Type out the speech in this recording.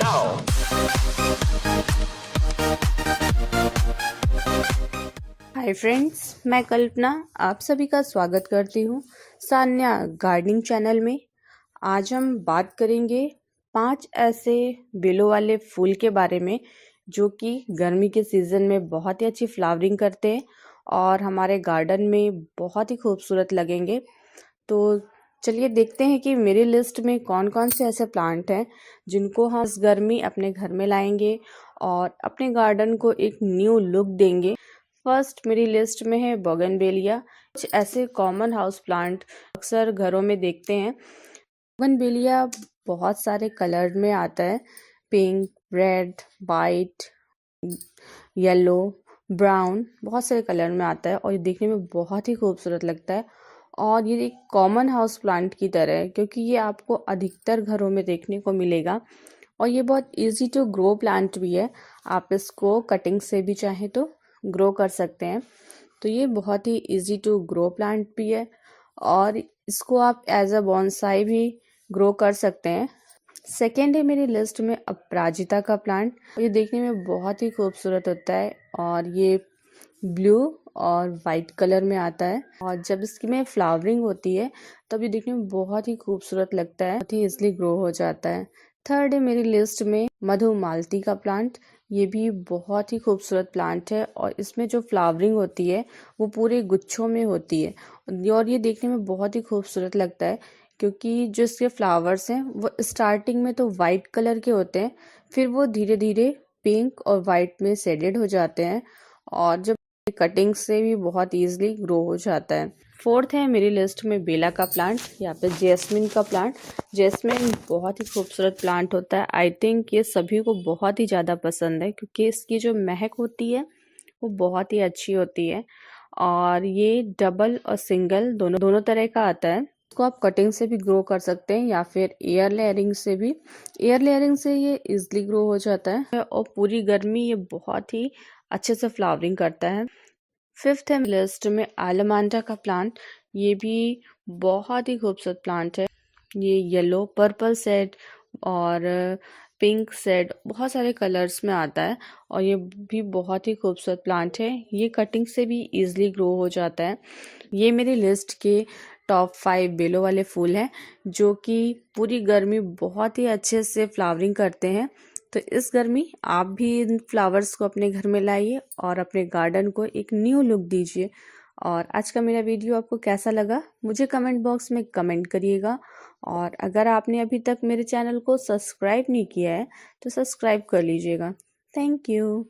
Hi friends, मैं कल्पना आप सभी का स्वागत करती हूँ सान्या गार्डनिंग चैनल में। आज हम बात करेंगे 5 ऐसे बेलों वाले फूल के बारे में जो कि गर्मी के सीज़न में बहुत ही अच्छी फ्लावरिंग करते हैं और हमारे गार्डन में बहुत ही खूबसूरत लगेंगे। तो चलिए देखते हैं कि मेरी लिस्ट में कौन कौन से ऐसे प्लांट हैं जिनको हम इस गर्मी अपने घर में लाएंगे और अपने गार्डन को एक न्यू लुक देंगे। फर्स्ट मेरी लिस्ट में है बोगनवेलिया। कुछ ऐसे कॉमन हाउस प्लांट अक्सर घरों में देखते हैं। बोगनवेलिया बहुत सारे कलर में आता है, pink, red, white, yellow, brown, बहुत सारे कलर में आता है और ये देखने में बहुत ही खूबसूरत लगता है। और ये एक कॉमन हाउस प्लांट की तरह है क्योंकि ये आपको अधिकतर घरों में देखने को मिलेगा और ये बहुत इजी टू ग्रो प्लांट भी है। आप इसको कटिंग से भी चाहें तो ग्रो कर सकते हैं। तो ये बहुत ही इजी टू ग्रो प्लांट भी है और इसको आप एज अ बॉन्साई भी ग्रो कर सकते हैं। सेकेंड है मेरी लिस्ट में अपराजिता का प्लांट। ये देखने में बहुत ही खूबसूरत होता है और ये ब्लू और वाइट कलर में आता है और जब इसकी में फ्लावरिंग होती है तब ये देखने में बहुत ही खूबसूरत लगता है, बहुत ही इजली ग्रो हो जाता है। थर्ड है मेरी लिस्ट में मधुमालती का प्लांट। ये भी बहुत ही खूबसूरत प्लांट है और इसमें जो फ्लावरिंग होती है वो पूरे गुच्छों में होती है और ये देखने में बहुत ही खूबसूरत लगता है क्योंकि जो इसके फ्लावर्स हैं वो स्टार्टिंग में तो वाइट कलर के होते हैं, फिर वो धीरे धीरे पिंक और वाइट में शेडेड हो जाते हैं और जब कटिंग से भी बहुत इजीली ग्रो हो जाता है। फोर्थ है मेरी लिस्ट में बेला का प्लांट या फिर जैस्मिन का प्लांट। जैस्मिन बहुत ही खूबसूरत प्लांट होता है। आई थिंक ये सभी को बहुत ही ज़्यादा पसंद है क्योंकि इसकी जो महक होती है वो बहुत ही अच्छी होती है और ये डबल और सिंगल दोनों दोनों तरह का आता है। इसको आप कटिंग से भी ग्रो कर सकते हैं या फिर एयर लेयरिंग से भी। एयर लेयरिंग से ये इजिली ग्रो हो जाता है और पूरी गर्मी ये बहुत ही अच्छे से फ्लावरिंग करता है। फिफ्थ है लिस्ट में एलोमांडा का प्लांट। ये भी बहुत ही खूबसूरत प्लांट है। ये येलो, पर्पल शेड और पिंक शेड बहुत सारे कलर्स में आता है और ये भी बहुत ही खूबसूरत प्लांट है। ये कटिंग से भी इजीली ग्रो हो जाता है। ये मेरी लिस्ट के टॉप 5 बेलों वाले फूल हैं जो कि पूरी गर्मी बहुत ही अच्छे से फ्लावरिंग करते हैं। तो इस गर्मी आप भी इन फ्लावर्स को अपने घर में लाइए और अपने गार्डन को एक न्यू लुक दीजिए। और आज का मेरा वीडियो आपको कैसा लगा मुझे कमेंट बॉक्स में कमेंट करिएगा और अगर आपने अभी तक मेरे चैनल को सब्सक्राइब नहीं किया है तो सब्सक्राइब कर लीजिएगा। Thank you.